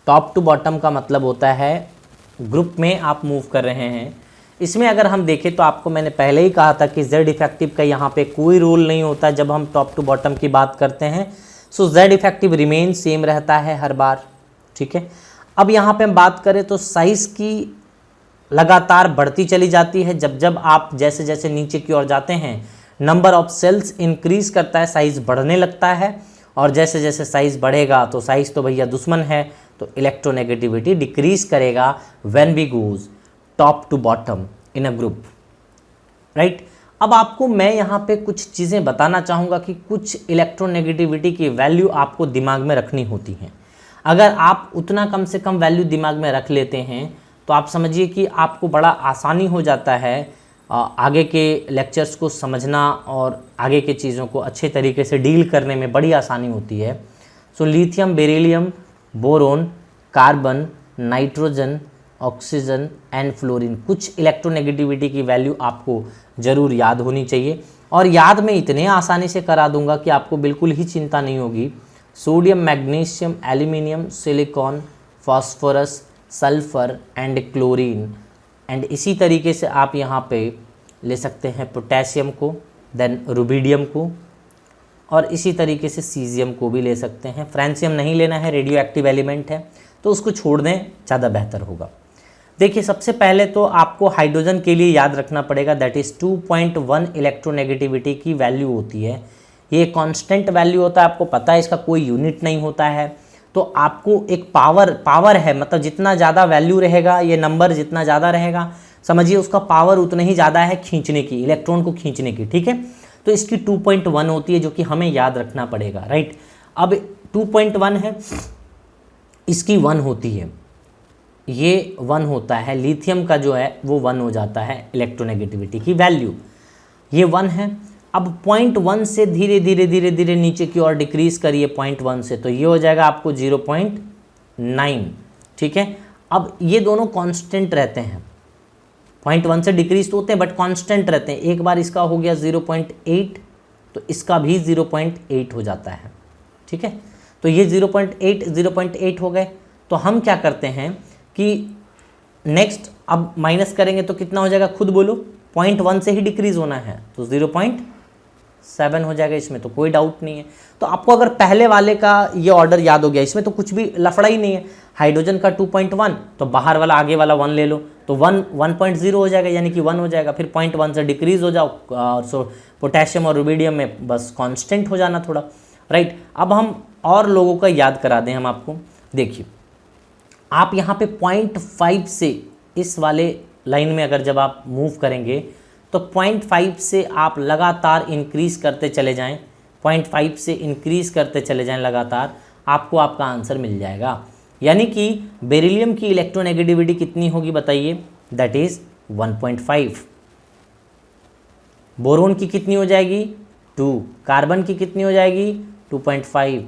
टॉप टू बॉटम का मतलब होता है ग्रुप में आप मूव कर रहे हैं। इसमें अगर हम देखें तो आपको मैंने पहले ही कहा था कि जेड इफेक्टिव का यहाँ पे कोई रोल नहीं होता जब हम टॉप टू बॉटम की बात करते हैं। सो जेड इफेक्टिव रिमेन सेम रहता है हर बार, ठीक है। अब यहाँ पे हम बात करें तो साइज़ की लगातार बढ़ती चली जाती है। जब जब आप जैसे जैसे नीचे की ओर जाते हैं नंबर ऑफ सेल्स इंक्रीज करता है, साइज़ बढ़ने लगता है, और जैसे जैसे साइज़ बढ़ेगा तो साइज़ तो भैया दुश्मन है, तो इलेक्ट्रोनेगेटिविटी डिक्रीज करेगा when we goes top to bottom in a group, right. अब आपको मैं यहाँ पे कुछ चीज़ें बताना चाहूँगा कि कुछ इलेक्ट्रोनेगेटिविटी की वैल्यू आपको दिमाग में रखनी होती हैं। अगर आप उतना कम से कम वैल्यू दिमाग में रख लेते हैं तो आप समझिए कि आपको बड़ा आसानी हो जाता है आगे के लेक्चर्स को समझना, और आगे के चीज़ों को अच्छे तरीके से डील करने में बड़ी आसानी होती है। So lithium, beryllium, boron, carbon, nitrogen, oxygen and fluorine, कुछ इलेक्ट्रोनेगेटिविटी की वैल्यू आपको ज़रूर याद होनी चाहिए, और याद मैं इतने आसानी से करा दूंगा कि आपको बिल्कुल ही चिंता नहीं होगी। Sodium, magnesium, aluminium, silicon, phosphorus, sulphur and chlorine, and इसी तरीके से आप यहाँ पे ले सकते हैं पोटेशियम को, देन रुबिडियम को, और इसी तरीके से सीजियम को भी ले सकते हैं। फ्रांसियम नहीं लेना है, रेडियो एक्टिव एलिमेंट है, तो उसको छोड़ दें, ज़्यादा बेहतर होगा। देखिए सबसे पहले तो आपको हाइड्रोजन के लिए याद रखना पड़ेगा, दैट इज़ 2.1 इलेक्ट्रोनेगेटिविटी की वैल्यू होती है। ये कांस्टेंट वैल्यू होता है, आपको पता है, इसका कोई यूनिट नहीं होता है। तो आपको एक पावर है, मतलब जितना ज़्यादा वैल्यू रहेगा, ये नंबर जितना ज़्यादा रहेगा, समझिए उसका पावर उतना ही ज़्यादा है खींचने की, इलेक्ट्रॉन को खींचने की, ठीक है। तो इसकी 2.1 होती है, जो कि हमें याद रखना पड़ेगा, राइट। अब 2.1 है, इसकी 1 होती है, ये 1 होता है। लिथियम का जो है वो 1 हो जाता है इलेक्ट्रोनेगेटिविटी की वैल्यू, ये 1 है। अब 0.1 से धीरे धीरे धीरे धीरे नीचे की ओर डिक्रीज करिए 0.1 से, तो ये हो जाएगा आपको 0.9, ठीक है। अब ये दोनों कांस्टेंट रहते हैं, 0.1 से डिक्रीज तो होते हैं बट कांस्टेंट रहते हैं। एक बार इसका हो गया 0.8 तो इसका भी 0.8 हो जाता है, ठीक है। तो ये 0.8 हो गए। तो हम क्या करते हैं कि नेक्स्ट अब माइनस करेंगे तो कितना हो जाएगा, खुद बोलो, 0.1 से ही डिक्रीज होना है, तो 0.9 7 हो जाएगा, इसमें तो कोई डाउट नहीं है। तो आपको अगर पहले वाले का ये ऑर्डर याद हो गया, इसमें तो कुछ भी लफड़ा ही नहीं है। हाइड्रोजन का 2.1, तो बाहर वाला आगे वाला 1 ले लो, तो 1.0 हो जाएगा, यानी कि 1 हो जाएगा। फिर 0.1 से डिक्रीज हो जाओ, सो पोटेशियम और रुबिडियम में बस कांस्टेंट हो जाना थोड़ा, राइट। अब हम और लोगों का याद करा दें हम आपको। देखिए आप यहाँ पे 0.5 से इस वाले लाइन में अगर जब आप मूव करेंगे तो 0.5 से आप लगातार इंक्रीज करते चले जाएं, 0.5 से इंक्रीज करते चले जाएं लगातार, आपको आपका आंसर मिल जाएगा। यानी कि बेरिलियम की इलेक्ट्रोनेगेटिविटी कितनी होगी बताइए, दैट इज 1.5। बोरोन की कितनी हो जाएगी 2, कार्बन की कितनी हो जाएगी 2.5,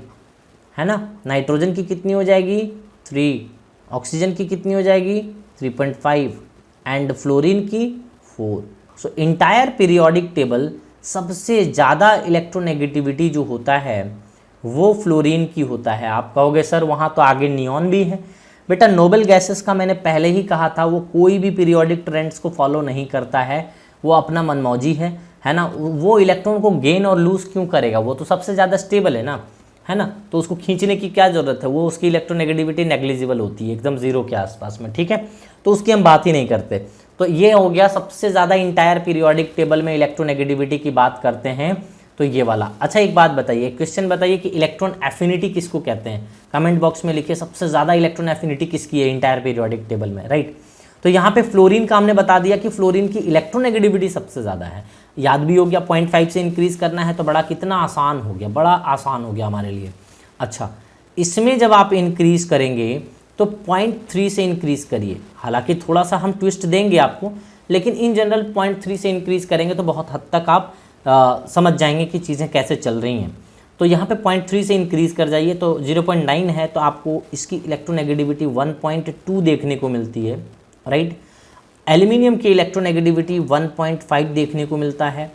है ना। नाइट्रोजन की कितनी हो जाएगी 3, ऑक्सीजन की कितनी हो जाएगी 3.5 एंड फ्लोरीन की 4। सो इंटायर पीरियोडिक टेबल सबसे ज़्यादा इलेक्ट्रोनेगेटिविटी जो होता है वो फ्लोरीन की होता है। आप कहोगे सर वहाँ तो आगे नियॉन भी है। बेटा नोबल गैसेस का मैंने पहले ही कहा था, वो कोई भी पीरियोडिक ट्रेंड्स को फॉलो नहीं करता है, वो अपना मनमौजी है ना। वो इलेक्ट्रॉन को गेन और लूज क्यों करेगा, वो तो सबसे ज़्यादा स्टेबल है ना, तो उसको खींचने की क्या ज़रूरत है, वो उसकी इलेक्ट्रोनेगेटिविटी नेग्लिजिबल होती है, एकदम जीरो के आसपास में, ठीक है। तो उसकी हम बात ही नहीं करते। तो ये हो गया सबसे ज़्यादा इंटायर पीरियोडिक टेबल में इलेक्ट्रोनेगेटिविटी की बात करते हैं तो ये वाला। अच्छा एक बात बताइए, क्वेश्चन बताइए कि इलेक्ट्रॉन एफिनिटी किसको कहते हैं, कमेंट बॉक्स में लिखिए सबसे ज़्यादा इलेक्ट्रॉन एफिनिटी किसकी है इंटायर पीरियोडिक टेबल में, राइट। तो यहाँ पे फ्लोरीन का हमने बता दिया कि फ्लोरीन की इलेक्ट्रोनेगेटिविटी सबसे ज़्यादा है, याद भी हो गया। 0.5 से इंक्रीज करना है तो बड़ा कितना आसान हो गया, बड़ा आसान हो गया हमारे लिए। अच्छा इसमें जब आप इंक्रीज करेंगे तो 0.3 से इंक्रीज करिए, हालांकि थोड़ा सा हम ट्विस्ट देंगे आपको, लेकिन इन जनरल 0.3 से इंक्रीज करेंगे तो बहुत हद तक आप समझ जाएंगे कि चीज़ें कैसे चल रही हैं। तो यहाँ पे 0.3 से इंक्रीज कर जाइए तो 0.9 है, तो आपको इसकी इलेक्ट्रोनेगेटिविटी 1.2 देखने को मिलती है, राइट। एल्यूमिनियम की इलेक्ट्रोनेगेटिविटी 1.5 देखने को मिलता है।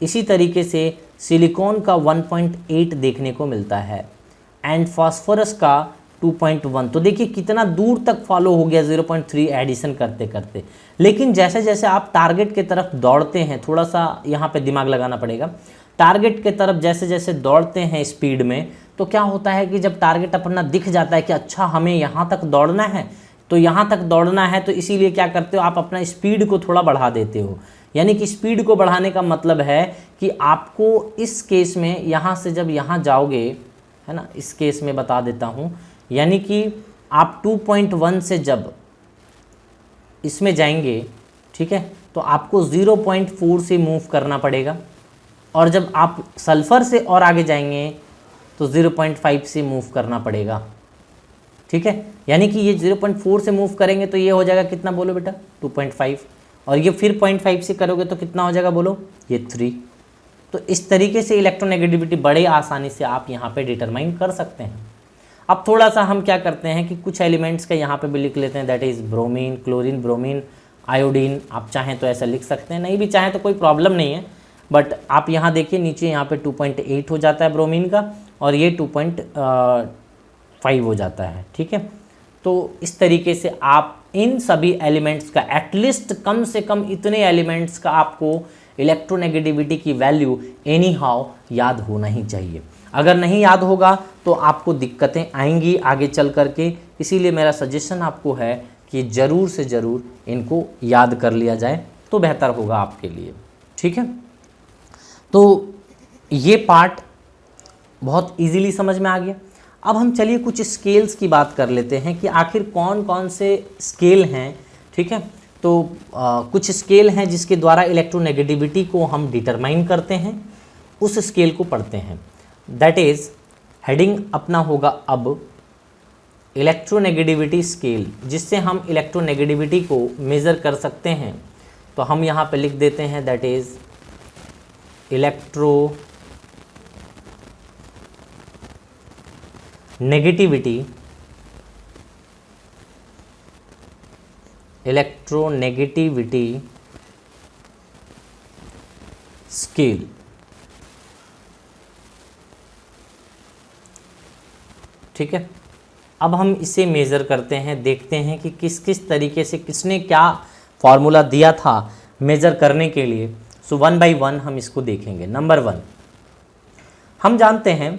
इसी तरीके से सिलिकॉन का 1.8 देखने को मिलता है एंड फास्फोरस का 2.1। तो देखिए कितना दूर तक फॉलो हो गया 0.3 एडिशन करते करते। लेकिन जैसे जैसे आप टारगेट की तरफ दौड़ते हैं, थोड़ा सा यहाँ पे दिमाग लगाना पड़ेगा, टारगेट की तरफ जैसे जैसे दौड़ते हैं स्पीड में, तो क्या होता है कि जब टारगेट अपना दिख जाता है कि अच्छा हमें यहाँ तक दौड़ना है, तो यहाँ तक दौड़ना है, तो इसीलिए क्या करते हो आप अपना स्पीड को थोड़ा बढ़ा देते हो। यानी कि स्पीड को बढ़ाने का मतलब है कि आपको इस केस में यहाँ से जब यहाँ जाओगे, है ना, इस केस में बता देता हूँ, यानी कि आप 2.1 से जब इसमें जाएंगे, ठीक है, तो आपको 0.4 से मूव करना पड़ेगा, और जब आप सल्फ़र से और आगे जाएंगे तो 0.5 से मूव करना पड़ेगा, ठीक है। यानी कि ये 0.4 से मूव करेंगे तो ये हो जाएगा कितना बोलो बेटा 2.5, और ये फिर 0.5 से करोगे तो कितना हो जाएगा बोलो ये 3। तो इस तरीके से इलेक्ट्रोनेगेटिविटी बड़े आसानी से आप यहाँ पे डिटरमाइन कर सकते हैं। अब थोड़ा सा हम क्या करते हैं कि कुछ एलिमेंट्स का यहाँ पे भी लिख लेते हैं, that is bromine, chlorine, bromine, iodine. आप चाहें तो ऐसा लिख सकते हैं, नहीं भी चाहें तो कोई प्रॉब्लम नहीं है, बट आप यहाँ देखिए नीचे यहाँ पे 2.8 हो जाता है ब्रोमीन का, और ये 2.5 हो जाता है, ठीक है। तो इस तरीके से आप इन सभी एलिमेंट्स का एटलीस्ट कम से कम इतने एलिमेंट्स का आपको इलेक्ट्रोनेगेटिविटी की वैल्यू एनी हाउ याद होना ही चाहिए। अगर नहीं याद होगा तो आपको दिक्कतें आएंगी आगे चल करके, इसीलिए मेरा सजेशन आपको है कि ज़रूर से ज़रूर इनको याद कर लिया जाए तो बेहतर होगा आपके लिए, ठीक है। तो ये पार्ट बहुत इजीली समझ में आ गया। अब हम चलिए कुछ स्केल्स की बात कर लेते हैं कि आखिर कौन कौन से स्केल हैं, ठीक है। तो कुछ स्केल हैं जिसके द्वारा इलेक्ट्रोनेगेटिविटी को हम डिटरमाइन करते हैं, उस स्केल को पढ़ते हैं। दैट इज़ हेडिंग अपना होगा अब इलेक्ट्रोनेगेटिविटी स्केल, जिससे हम इलेक्ट्रोनेगेटिविटी को मेज़र कर सकते हैं। तो हम यहाँ पे लिख देते हैं दैट इज़ इलेक्ट्रोनेगेटिविटी स्केल। ठीक है, अब हम इसे मेज़र करते हैं, देखते हैं कि किस किस तरीके से किसने क्या फॉर्मूला दिया था मेज़र करने के लिए। सो वन बाय वन हम इसको देखेंगे। नंबर 1, हम जानते हैं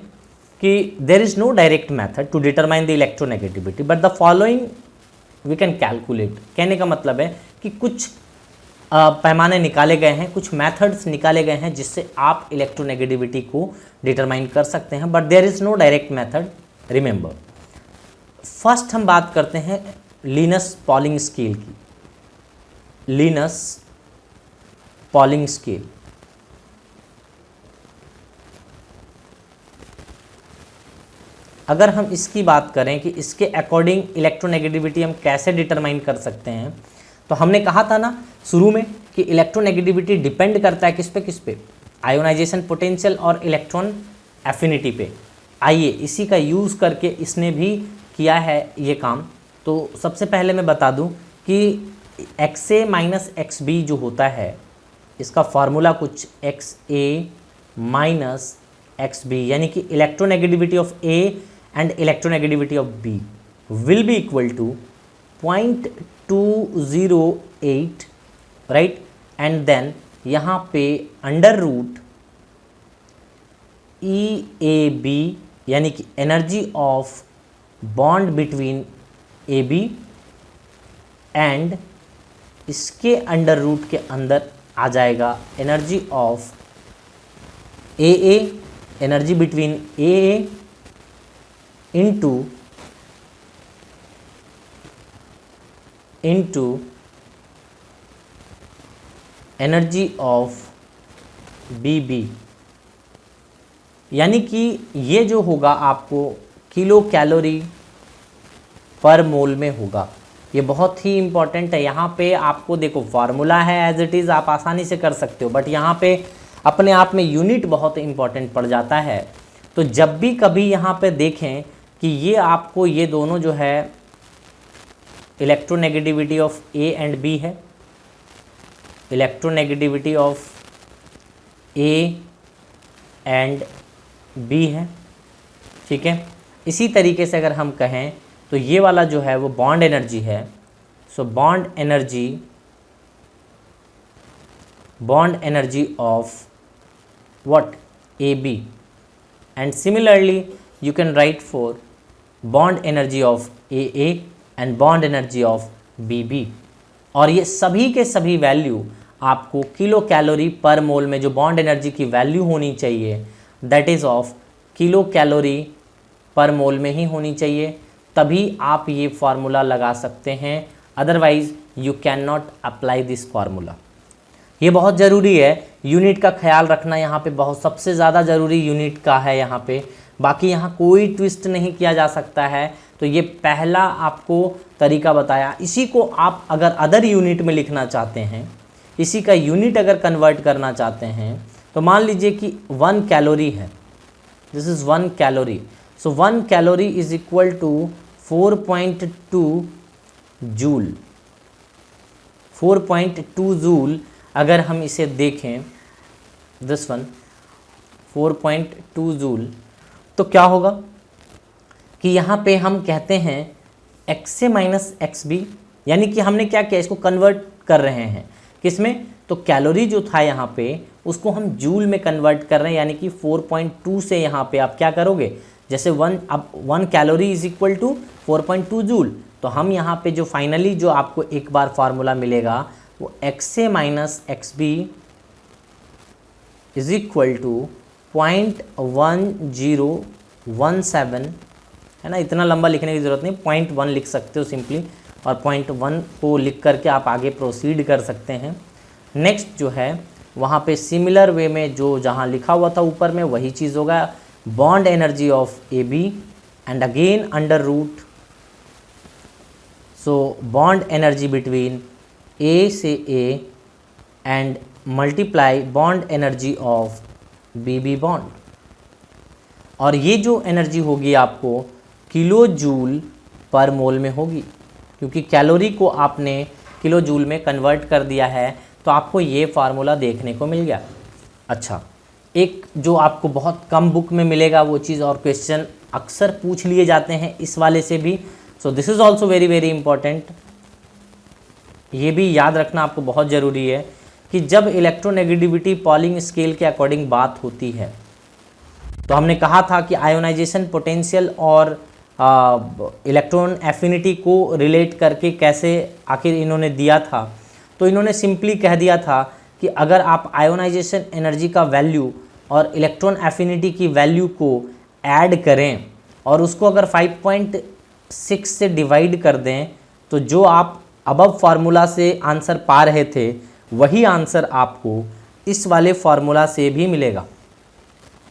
कि there is no direct method to determine the electronegativity but the following we can calculate. कहने का मतलब है कि कुछ पैमाने निकाले गए हैं, कुछ मेथड्स निकाले गए हैं जिससे आप इलेक्ट्रोनेगेटिविटी को डिटरमाइन कर सकते हैं, but there is no direct method. Remember, first हम बात करते हैं लिनस पॉलिंग स्केल की। लिनस पॉलिंग स्केल, अगर हम इसकी बात करें कि इसके अकॉर्डिंग इलेक्ट्रोनेगेटिविटी हम कैसे डिटरमाइन कर सकते हैं, तो हमने कहा था ना शुरू में कि इलेक्ट्रोनेगेटिविटी डिपेंड करता है किस पे, आयोनाइजेशन पोटेंशियल और इलेक्ट्रॉन एफिनिटी पे। आइए इसी का यूज़ करके इसने भी किया है ये काम। तो सबसे पहले मैं बता दूं कि XA माइनस XB जो होता है, इसका फार्मूला कुछ XA माइनस XB, यानी कि electronegativity of A and electronegativity of B will be equal to 0.208, right. And then यहाँ पे अंडर रूट EAB, यानी कि energy of bond between AB, and इसके अंडर रूट के अंदर आ जाएगा energy of AA, energy between AA into energy of BB, यानी कि ये जो होगा आपको किलो कैलोरी पर मोल में होगा। ये बहुत ही इंपॉर्टेंट है। यहाँ पे आपको देखो फार्मूला है एज इट इज़, आप आसानी से कर सकते हो, बट यहाँ पे अपने आप में यूनिट बहुत इंपॉर्टेंट पड़ जाता है। तो जब भी कभी यहाँ पे देखें कि ये आपको ये दोनों जो है electronegativity of A and B है, electronegativity of A and B है, ठीक है। इसी तरीके से अगर हम कहें तो ये वाला जो है वो बॉन्ड एनर्जी है। सो bond energy of what, AB, and similarly you can write for bond energy of AA and bond energy of BB, और ये सभी के सभी वैल्यू आपको किलो कैलोरी पर मोल में जो बॉन्ड एनर्जी की वैल्यू होनी चाहिए that is of kilo calorie पर मोल में ही होनी चाहिए, तभी आप ये फार्मूला लगा सकते हैं। Otherwise you can not apply this formula. ये बहुत ज़रूरी है, यूनिट का ख्याल रखना यहाँ पे बहुत सबसे ज़्यादा ज़रूरी यूनिट का है यहाँ पे। बाकी यहाँ कोई ट्विस्ट नहीं किया जा सकता है। तो ये पहला आपको तरीका बताया। इसी को आप अगर अदर यूनिट में लिखना चाहते हैं, इसी का यूनिट अगर कन्वर्ट करना चाहते हैं, तो मान लीजिए कि 1 कैलोरी है, this is 1 calorie. So 1 calorie is equal to 4.2 joule. 4.2 joule अगर हम इसे देखें, दिस वन 4.2 जूल, तो क्या होगा कि यहाँ पे हम कहते हैं XA माइनस XB, यानी कि हमने क्या किया, इसको कन्वर्ट कर रहे हैं किसमें, तो कैलोरी जो था यहाँ पे उसको हम जूल में कन्वर्ट कर रहे हैं, यानी कि 4.2 से यहाँ पे आप क्या करोगे, जैसे 1 calorie is equal to 4.2 joule, तो हम यहाँ पे जो फाइनली जो आपको एक बार फार्मूला मिलेगा वो XA minus XB is equal to 0.1017, है ना। इतना लंबा लिखने की ज़रूरत नहीं, 0.1 लिख सकते हो सिंपली, और 0.1 को लिख करके आप आगे प्रोसीड कर सकते हैं। नेक्स्ट जो है वहाँ पे सिमिलर वे में जो जहाँ लिखा हुआ था ऊपर में वही चीज़ होगा, bond energy of AB and again under root, so bond energy between A से A and multiply bond energy of BB bond, और ये जो एनर्जी होगी आपको किलो जूल पर मोल में होगी, क्योंकि कैलोरी को आपने किलो जूल में कन्वर्ट कर दिया है, तो आपको ये फार्मूला देखने को मिल गया। अच्छा, एक जो आपको बहुत कम बुक में मिलेगा वो चीज़, और क्वेश्चन अक्सर पूछ लिए जाते हैं इस वाले से भी, so this is also very very important. ये भी याद रखना आपको बहुत ज़रूरी है कि जब इलेक्ट्रोनेगेटिविटी पॉलिंग स्केल के अकॉर्डिंग बात होती है तो हमने कहा था कि आयोनाइजेशन पोटेंशियल और इलेक्ट्रॉन एफिनिटी को रिलेट करके कैसे आखिर इन्होंने दिया था। तो इन्होंने सिंपली कह दिया था कि अगर आप आयोनाइजेशन एनर्जी का वैल्यू और इलेक्ट्रॉन एफिनिटी की वैल्यू को ऐड करें और उसको अगर 5.6 से डिवाइड कर दें तो जो आप अबव फार्मूला से आंसर पा रहे थे वही आंसर आपको इस वाले फार्मूला से भी मिलेगा।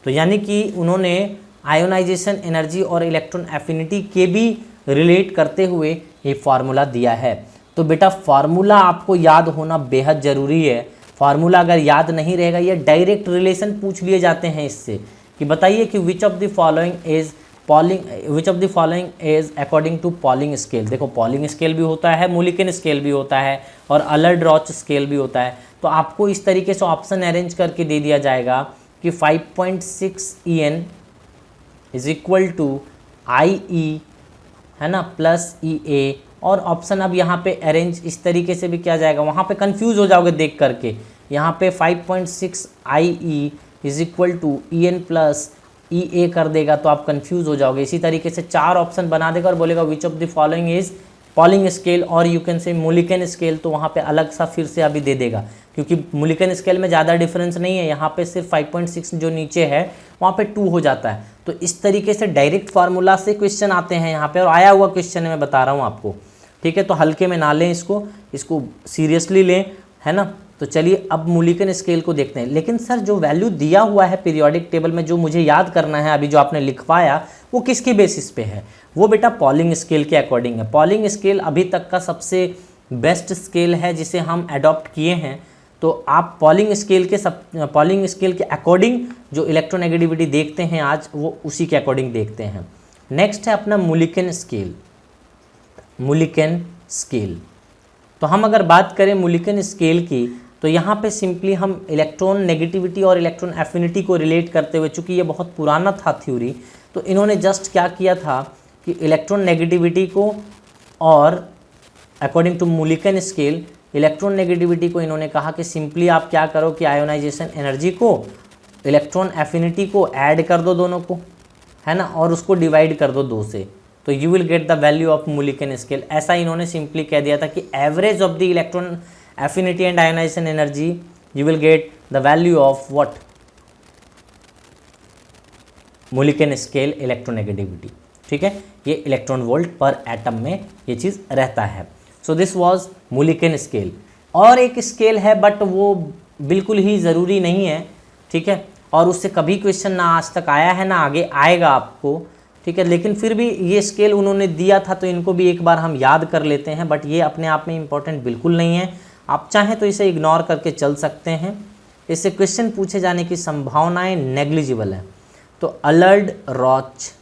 तो यानी कि उन्होंने आयोनाइजेशन एनर्जी और इलेक्ट्रॉन एफिनिटी के भी रिलेट करते हुए ये फार्मूला दिया है। तो बेटा फार्मूला आपको याद होना बेहद ज़रूरी है। फार्मूला अगर याद नहीं रहेगा, ये डायरेक्ट रिलेशन पूछ लिए जाते हैं इससे कि बताइए कि which of the following is according to Pauling scale. देखो पॉलिंग स्केल भी होता है, मूलिकन स्केल भी होता है और अलर्ड-रॉच स्केल भी होता है। तो आपको इस तरीके से ऑप्शन अरेंज करके दे दिया जाएगा कि 5.6 EN is equal to IE, है ना, प्लस EA। और ऑप्शन अब यहाँ पे अरेंज इस तरीके से भी किया जाएगा, वहाँ पे कंफ्यूज हो जाओगे देख करके। यहाँ पे 5.6 IE is equal to EN plus EA कर देगा तो आप कंफ्यूज हो जाओगे। इसी तरीके से 4 ऑप्शन बना देगा और बोलेगा विच of the following is polling scale और you can say Mulliken scale, तो वहाँ पे अलग सा फिर से अभी दे देगा क्योंकि मूलिकन स्केल में ज़्यादा डिफरेंस नहीं है। यहाँ पे सिर्फ 5.6 जो नीचे है वहाँ पे 2 हो जाता है। तो इस तरीके से डायरेक्ट फार्मूला से क्वेश्चन आते हैं यहाँ पे, और आया हुआ क्वेश्चन मैं बता रहा हूँ आपको, ठीक है। तो हल्के में ना लें इसको सीरियसली लें, है ना। तो चलिए अब मूलिकन स्केल को देखते हैं। लेकिन सर जो वैल्यू दिया हुआ है पीरियोडिक टेबल में, जो मुझे याद करना है अभी जो आपने लिखवाया, वो किसके बेसिस पे है? वो बेटा पॉलिंग स्केल के अकॉर्डिंग है। पॉलिंग स्केल अभी तक का सबसे बेस्ट स्केल है जिसे हम अडॉप्ट किए हैं। तो आप पॉलिंग स्केल के अकॉर्डिंग जो इलेक्ट्रोनेगेटिविटी देखते हैं आज, वो उसी के अकॉर्डिंग देखते हैं। नेक्स्ट है अपना मूलिकन स्केल। तो हम अगर बात करें मूलिकन स्केल की, तो यहाँ पे सिंपली हम इलेक्ट्रॉन नेगेटिविटी और इलेक्ट्रॉन एफिनिटी को रिलेट करते हुए, चूँकि ये बहुत पुराना था थ्योरी, तो इन्होंने जस्ट क्या किया था कि इलेक्ट्रॉन नेगेटिविटी को और according to Mulliken scale electron negativity को इन्होंने कहा कि सिंपली आप क्या करो कि आयोनाइजेशन एनर्जी को इलेक्ट्रॉन एफिनिटी को ऐड कर दो दोनों को, है ना, और उसको डिवाइड कर दो 2 से, तो you will get the value of Mulliken scale. ऐसा इन्होंने सिंपली कह दिया था कि average of the electron affinity and ionization energy you will get the value of what, Mulliken scale electronegativity, ठीक है। ये इलेक्ट्रॉन वोल्ट पर एटम में ये चीज़ रहता है। So this was Mulliken scale. और एक स्केल है बट वो बिल्कुल ही ज़रूरी नहीं है, ठीक है, और उससे कभी क्वेश्चन ना आज तक आया है ना आगे आएगा आपको, ठीक है। लेकिन फिर भी ये स्केल उन्होंने दिया था तो इनको भी एक बार हम याद कर लेते हैं, बट ये अपने आप में इम्पोर्टेंट बिल्कुल नहीं है। आप चाहें तो इसे इग्नोर करके चल सकते हैं, इससे क्वेश्चन पूछे जाने की संभावनाएं नेग्लिजिबल है। तो अलर्ड-रॉच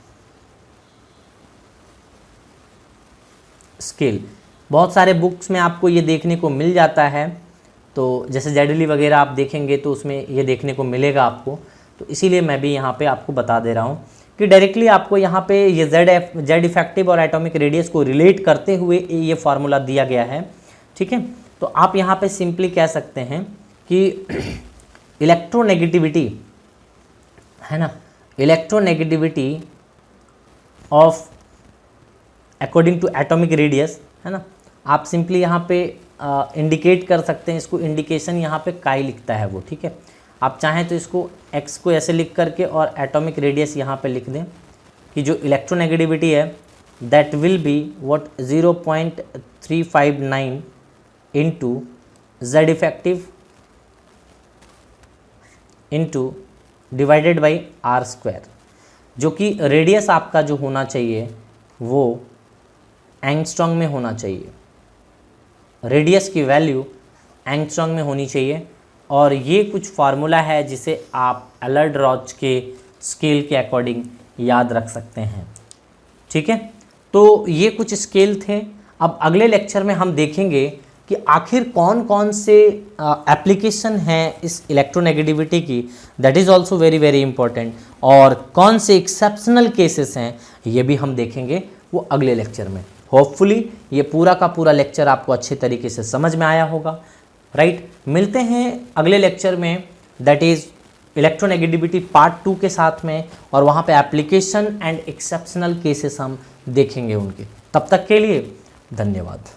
स्केल, बहुत सारे बुक्स में आपको ये देखने को मिल जाता है। तो जैसे जेडली वगैरह आप देखेंगे तो उसमें ये देखने को मिलेगा आपको, तो इसीलिए मैं भी यहाँ पे आपको बता दे रहा हूँ कि डायरेक्टली आपको यहाँ पे ये जेड इफेक्टिव और एटॉमिक रेडियस को रिलेट करते हुए ये फार्मूला दिया गया है, ठीक है। तो आप यहाँ पे सिंपली कह सकते हैं कि इलेक्ट्रोनेगेटिविटी, है ना, electronegativity of according to atomic radius, है ना, आप सिंपली यहाँ पे इंडिकेट कर सकते हैं इसको। इंडिकेशन यहाँ पे काई लिखता है वो, ठीक है। आप चाहें तो इसको x को ऐसे लिख करके और एटॉमिक रेडियस यहाँ पे लिख दें कि जो इलेक्ट्रोनेगेटिविटी है that will be what 0.359 into Z effective into divided by r², जो कि रेडियस आपका जो होना चाहिए वो एंगस्ट्रॉन्ग में होना चाहिए। रेडियस की वैल्यू एंगस्ट्रॉन्ग में होनी चाहिए। और ये कुछ फार्मूला है जिसे आप अलर्ड-रॉच के स्केल के अकॉर्डिंग याद रख सकते हैं, ठीक है। तो ये कुछ स्केल थे। अब अगले लेक्चर में हम देखेंगे कि आखिर कौन कौन से एप्लीकेशन हैं इस इलेक्ट्रोनेगेटिविटी की, that is also very very important, और कौन से एक्सेप्शनल केसेस हैं ये भी हम देखेंगे वो अगले लेक्चर में। होपफुली ये पूरा का पूरा लेक्चर आपको अच्छे तरीके से समझ में आया होगा। राइट। मिलते हैं अगले लेक्चर में, दैट इज़ इलेक्ट्रोनेगेटिविटी पार्ट 2 के साथ में, और वहाँ पे एप्लीकेशन एंड एक्सेप्शनल केसेस हम देखेंगे उनके। तब तक के लिए धन्यवाद।